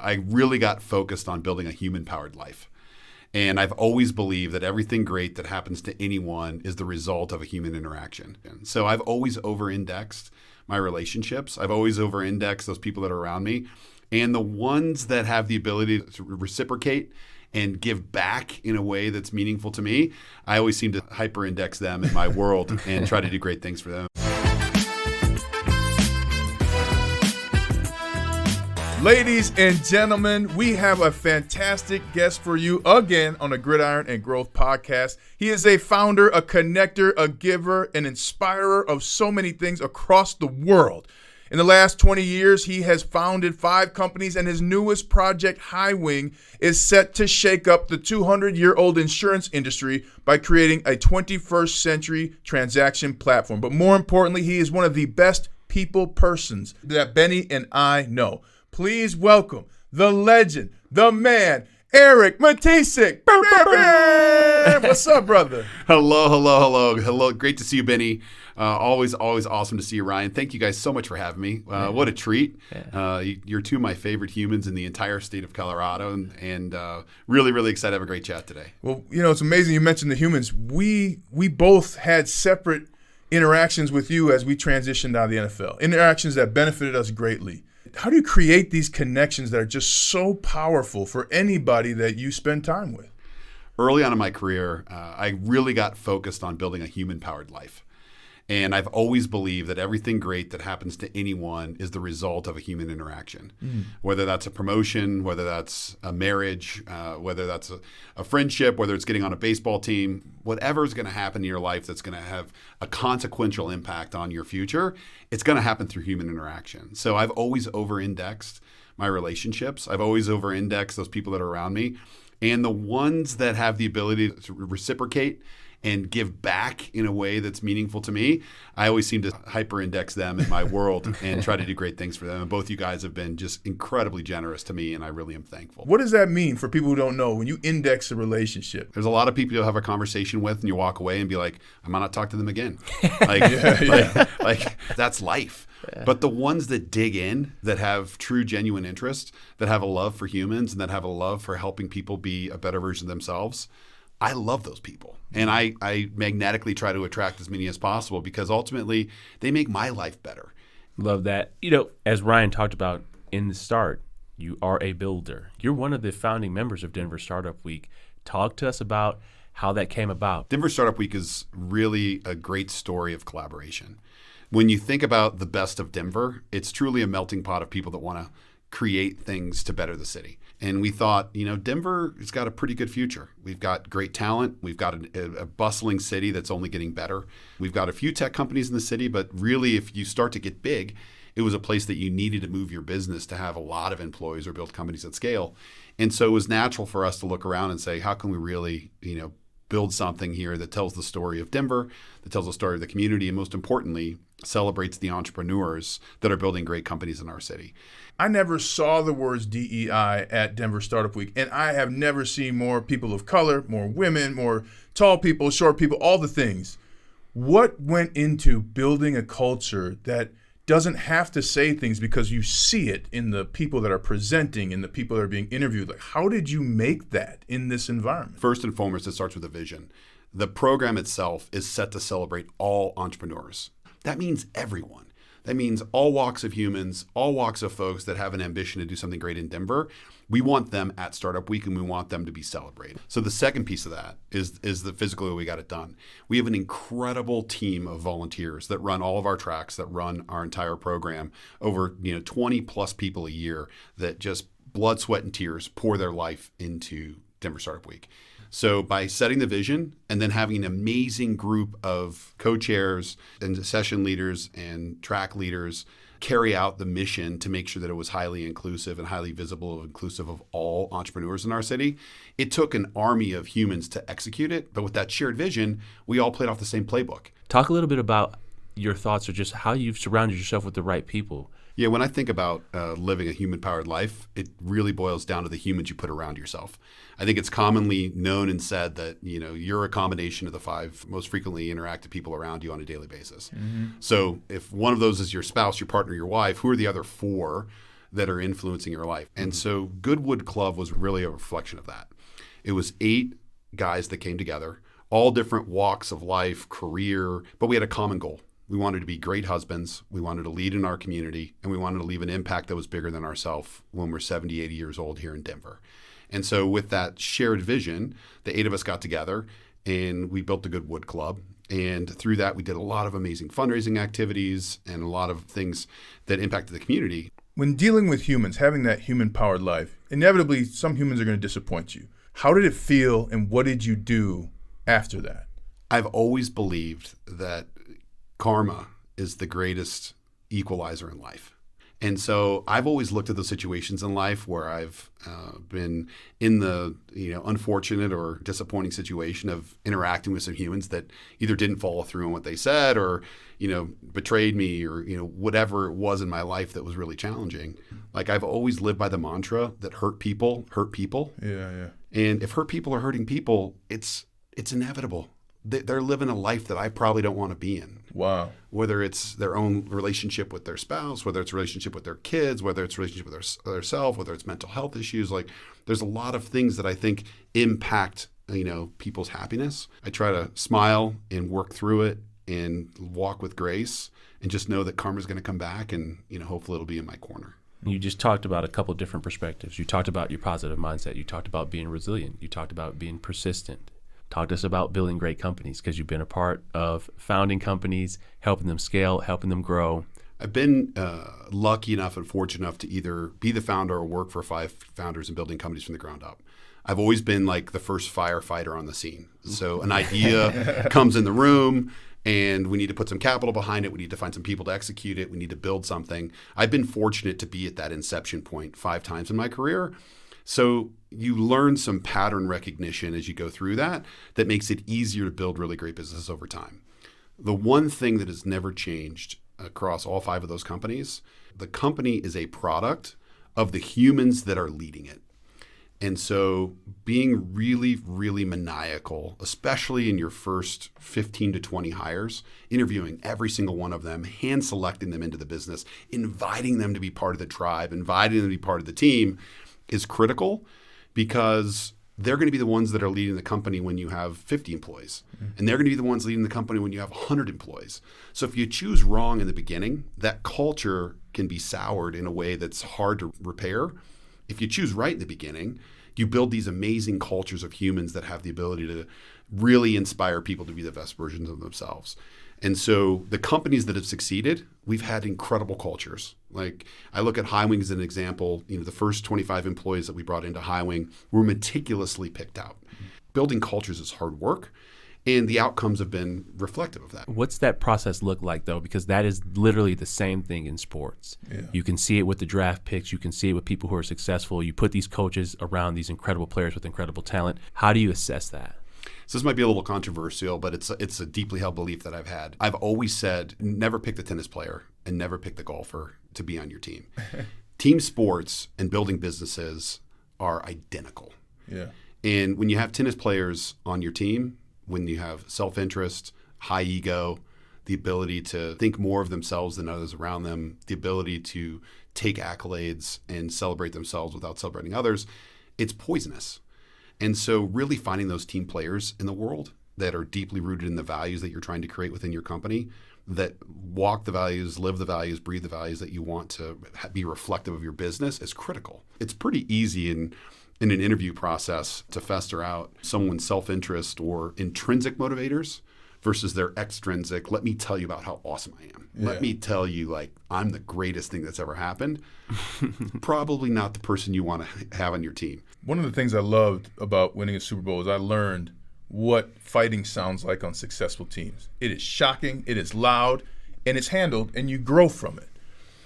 I really got focused on building a human-powered life. And I've always believed that everything great that happens to anyone is the result of a human interaction. And so I've always over-indexed my relationships. I've always over-indexed those people that are around me. And the ones that have the ability to reciprocate and give back in a way that's meaningful to me, I always seem to hyper-index them in my world and try to do great things for them. Ladies and gentlemen, we have a fantastic guest for you again on the Gridiron and Growth podcast. He is a founder, a connector, a giver, an inspirer of so many things across the world. In the last 20 years, he has founded 5 companies, and his newest project, Highwing, is set to shake up the 200-year-old insurance industry by creating a 21st century transaction platform. But more importantly, he is one of the best people persons that Benny and I know. Please welcome the legend, the man, Erik Mitisek. What's up, brother? Hello. Great to see you, Benny. Always awesome to see you, Ryan. Thank you guys so much for having me. What a treat. You're two of my favorite humans in the entire state of Colorado, and really excited to have a great chat today. Well, it's amazing you mentioned the humans. We both had separate interactions with you as we transitioned out of the NFL, interactions that benefited us greatly. How do you create these connections that are just so powerful for anybody that you spend time with? Early on in my career, I really got focused on building a human-powered life. And I've always believed that everything great that happens to anyone is the result of a human interaction. Whether that's a promotion, whether that's a marriage, whether that's a friendship, whether it's getting on a baseball team, whatever is going to happen in your life that's going to have a consequential impact on your future, it's going to happen through human interaction. So I've always over-indexed my relationships. I've always over-indexed those people that are around me. And the ones that have the ability to reciprocate and give back in a way that's meaningful to me, I always seem to hyper-index them in my world and try to do great things for them. And both you guys have been just incredibly generous to me, and I really am thankful. What does that mean for people who don't know when you index a relationship? There's a lot of people you'll have a conversation with and you walk away and be like, I might not talk to them again. Like that's life. Yeah. But the ones that dig in, that have true, genuine interest, that have a love for humans and that have a love for helping people be a better version of themselves, I love those people. And I magnetically try to attract as many as possible because ultimately they make my life better. Love that. As Ryan talked about in the start, you are a builder. You're one of the founding members of Denver Startup Week. Talk to us about how that came about. Denver Startup Week is really a great story of collaboration. When you think about the best of Denver, it's truly a melting pot of people that want to create things to better the city. And we thought, Denver has got a pretty good future. We've got great talent. We've got a bustling city that's only getting better. We've got a few tech companies in the city, but really if you start to get big, it was a place that you needed to move your business to have a lot of employees or build companies at scale. And so it was natural for us to look around and say, how can we really, build something here that tells the story of Denver, that tells the story of the community, and most importantly, celebrates the entrepreneurs that are building great companies in our city. I never saw the words DEI at Denver Startup Week, and I have never seen more people of color, more women, more tall people, short people, all the things. What went into building a culture that doesn't have to say things because you see it in the people that are presenting and the people that are being interviewed? Like, how did you make that in this environment? First and foremost, it starts with a vision. The program itself is set to celebrate all entrepreneurs. That means everyone. That means all walks of humans, all walks of folks that have an ambition to do something great in Denver. We want them at Startup Week and we want them to be celebrated. So the second piece of that is the physical way we got it done. We have an incredible team of volunteers that run all of our tracks, that run our entire program, over 20 plus people a year that just blood, sweat, and tears pour their life into Denver Startup Week. So by setting the vision and then having an amazing group of co-chairs and session leaders and track leaders carry out the mission to make sure that it was highly inclusive and highly visible and inclusive of all entrepreneurs in our city, it took an army of humans to execute it. But with that shared vision, we all played off the same playbook. Talk a little bit about your thoughts or just how you've surrounded yourself with the right people. Yeah, when I think about living a human-powered life, it really boils down to the humans you put around yourself. I think it's commonly known and said that you're a combination of the 5 most frequently interactive people around you on a daily basis. Mm-hmm. So if one of those is your spouse, your partner, your wife, who are the other 4 that are influencing your life. And so Goodwood Club was really a reflection of that. It was 8 guys that came together, all different walks of life, career, but we had a common goal. We wanted to be great husbands. We wanted to lead in our community, and we wanted to leave an impact that was bigger than ourselves when we're 70, 80 years old here in Denver. And so with that shared vision, the 8 of us got together and we built the Goodwood Club. And through that, we did a lot of amazing fundraising activities and a lot of things that impacted the community. When dealing with humans, having that human-powered life, inevitably some humans are going to disappoint you. How did it feel, and what did you do after that? I've always believed that karma is the greatest equalizer in life. And so I've always looked at those situations in life where I've been in the unfortunate or disappointing situation of interacting with some humans that either didn't follow through on what they said or betrayed me or whatever it was in my life that was really challenging. Like I've always lived by the mantra that hurt people hurt people. Yeah. And if hurt people are hurting people, it's inevitable. They're living a life that I probably don't want to be in. Wow. Whether it's their own relationship with their spouse, whether it's a relationship with their kids, whether it's a relationship with their self, whether it's mental health issues. Like there's a lot of things that I think impact, people's happiness. I try to smile and work through it and walk with grace and just know that karma's going to come back and, hopefully it'll be in my corner. You just talked about a couple different perspectives. You talked about your positive mindset. You talked about being resilient. You talked about being persistent. Talk to us about building great companies because you've been a part of founding companies, helping them scale, helping them grow. I've been lucky enough and fortunate enough to either be the founder or work for 5 founders and building companies from the ground up. I've always been like the first firefighter on the scene. So an idea comes in the room and we need to put some capital behind it. We need to find some people to execute it. We need to build something. I've been fortunate to be at that inception point 5 times in my career. So you learn some pattern recognition as you go through that makes it easier to build really great businesses over time. The one thing that has never changed across all 5 of those companies, the company is a product of the humans that are leading it. And so being really, really maniacal, especially in your first 15 to 20 hires, interviewing every single one of them, hand selecting them into the business, inviting them to be part of the tribe, inviting them to be part of the team, is critical because they're going to be the ones that are leading the company when you have 50 employees. And they're going to be the ones leading the company when you have 100 employees. So if you choose wrong in the beginning, that culture can be soured in a way that's hard to repair. If you choose right in the beginning, you build these amazing cultures of humans that have the ability to really inspire people to be the best versions of themselves. And so the companies that have succeeded, we've had incredible cultures. Like I look at Highwing as an example. The first 25 employees that we brought into Highwing were meticulously picked out. Building cultures is hard work, and the outcomes have been reflective of that. What's that process look like, though? Because that is literally the same thing in sports. Yeah. You can see it with the draft picks. You can see it with people who are successful. You put these coaches around these incredible players with incredible talent. How do you assess that? So this might be a little controversial, but it's a deeply held belief that I've had. I've always said, never pick the tennis player and never pick the golfer to be on your team. Team sports and building businesses are identical. Yeah. And when you have tennis players on your team, when you have self-interest, high ego, the ability to think more of themselves than others around them, the ability to take accolades and celebrate themselves without celebrating others, it's poisonous. And so really finding those team players in the world that are deeply rooted in the values that you're trying to create within your company, that walk the values, live the values, breathe the values that you want to be reflective of your business is critical. It's pretty easy in an interview process to fester out someone's self-interest or intrinsic motivators versus their extrinsic, let me tell you about how awesome I am. Yeah. Let me tell you, I'm the greatest thing that's ever happened. Probably not the person you want to have on your team. One of the things I loved about winning a Super Bowl is I learned what fighting sounds like on successful teams. It is shocking, it is loud, and it's handled, and you grow from it.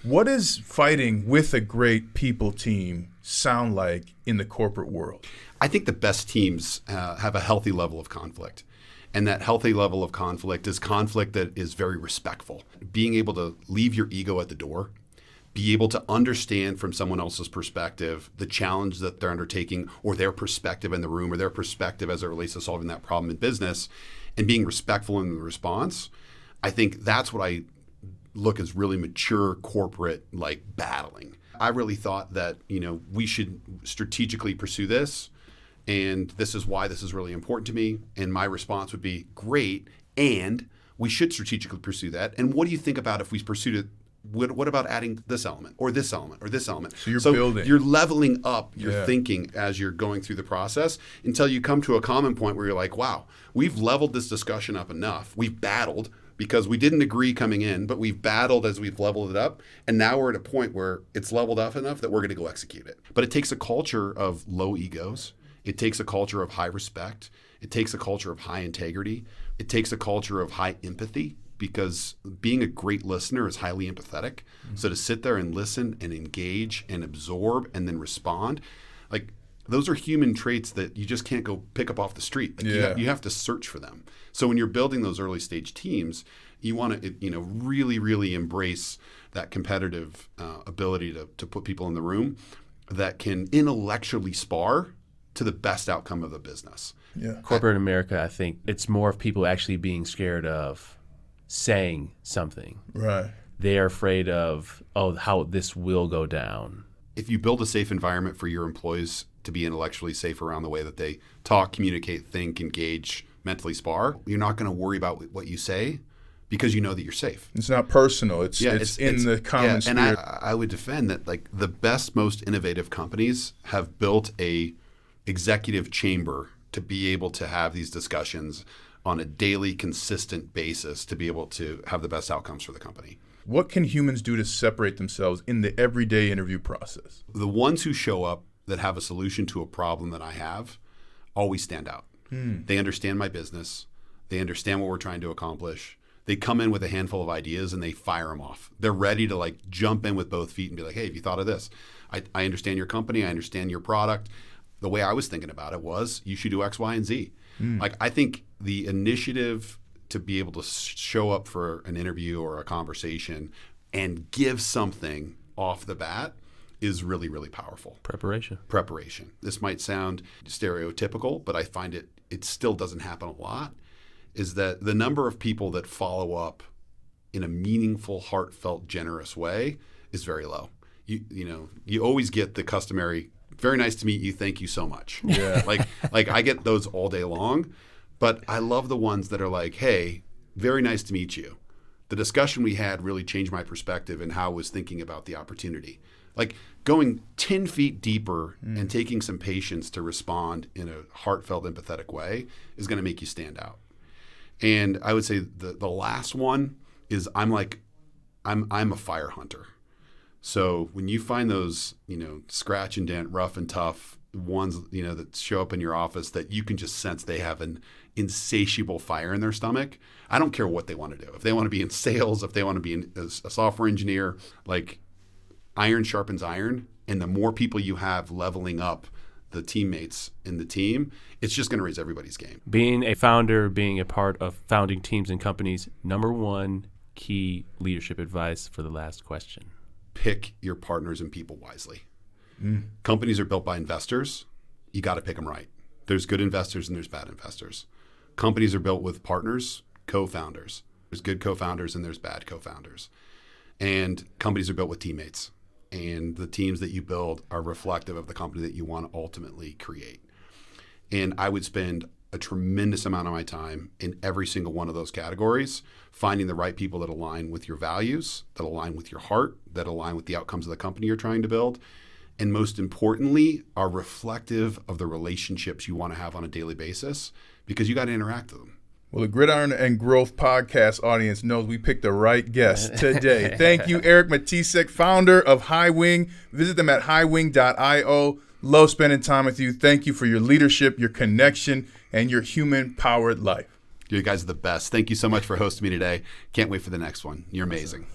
What does fighting with a great people team sound like in the corporate world? I think the best teams have a healthy level of conflict. And that healthy level of conflict is conflict that is very respectful. Being able to leave your ego at the door, be able to understand from someone else's perspective the challenge that they're undertaking or their perspective in the room or their perspective as it relates to solving that problem in business, and being respectful in the response. I think that's what I look as really mature corporate battling. I really thought that, we should strategically pursue this. And this is why this is really important to me. And my response would be, great. And we should strategically pursue that. And what do you think about if we pursued it? What about adding this element or this element or this element? So you're building. You're leveling up your thinking as you're going through the process until you come to a common point where you're like, wow, we've leveled this discussion up enough. We've battled because we didn't agree coming in, but we've battled as we've leveled it up. And now we're at a point where it's leveled up enough that we're going to go execute it. But it takes a culture of low egos. It takes a culture of high respect. It takes a culture of high integrity. It takes a culture of high empathy, because being a great listener is highly empathetic. Mm-hmm. So to sit there and listen and engage and absorb and then respond, like those are human traits that you just can't go pick up off the street. Like you have to search for them. So when you're building those early stage teams, you want to really, really embrace that competitive ability to put people in the room that can intellectually spar to the best outcome of the business. Yeah. Corporate America, I think it's more of people actually being scared of saying something. Right. They're afraid of, how this will go down. If you build a safe environment for your employees to be intellectually safe around the way that they talk, communicate, think, engage, mentally spar, you're not going to worry about what you say because you know that you're safe. It's not personal. It's in the common spirit. And I would defend that like the best, most innovative companies have built a executive chamber to be able to have these discussions on a daily, consistent basis to be able to have the best outcomes for the company. What can humans do to separate themselves in the everyday interview process? The ones who show up that have a solution to a problem that I have always stand out. They understand my business. They understand what we're trying to accomplish. They come in with a handful of ideas and they fire them off. They're ready to like jump in with both feet and be like, hey, have you thought of this? I understand your company. I understand your product. The way I was thinking about it was you should do X, Y, and Z. Like I think the initiative to be able to show up for an interview or a conversation and give something off the bat is really, really powerful. Preparation. This might sound stereotypical, but I find it still doesn't happen a lot, is that the number of people that follow up in a meaningful, heartfelt, generous way is very low. You always get the customary, very nice to meet you, thank you so much. Yeah. like I get those all day long, but I love the ones that are like, hey, very nice to meet you. The discussion we had really changed my perspective and how I was thinking about the opportunity. Like going 10 feet deeper and taking some patience to respond in a heartfelt, empathetic way is going to make you stand out. And I would say the last one is I'm a fire hunter. So when you find those, scratch and dent, rough and tough ones, that show up in your office that you can just sense they have an insatiable fire in their stomach, I don't care what they want to do. If they want to be in sales, if they want to be a software engineer, like iron sharpens iron. And the more people you have leveling up the teammates in the team, it's just going to raise everybody's game. Being a founder, being a part of founding teams and companies, number one key leadership advice for the last question. Pick your partners and people wisely. Companies are built by investors. You got to pick them right. There's good investors and there's bad investors. Companies are built with partners, co-founders. There's good co-founders and there's bad co-founders. And companies are built with teammates. And the teams that you build are reflective of the company that you want to ultimately create. And I would spend a tremendous amount of my time in every single one of those categories, finding the right people that align with your values, that align with your heart, that align with the outcomes of the company you're trying to build, and most importantly, are reflective of the relationships you want to have on a daily basis, because you got to interact with them. Well, the Gridiron and Growth podcast audience knows we picked the right guest today. Thank you, Erik Mitisek, founder of Highwing. Visit them at highwing.io. Love spending time with you. Thank you for your leadership, your connection, and your human-powered life. You guys are the best. Thank you so much for hosting me today. Can't wait for the next one. You're amazing.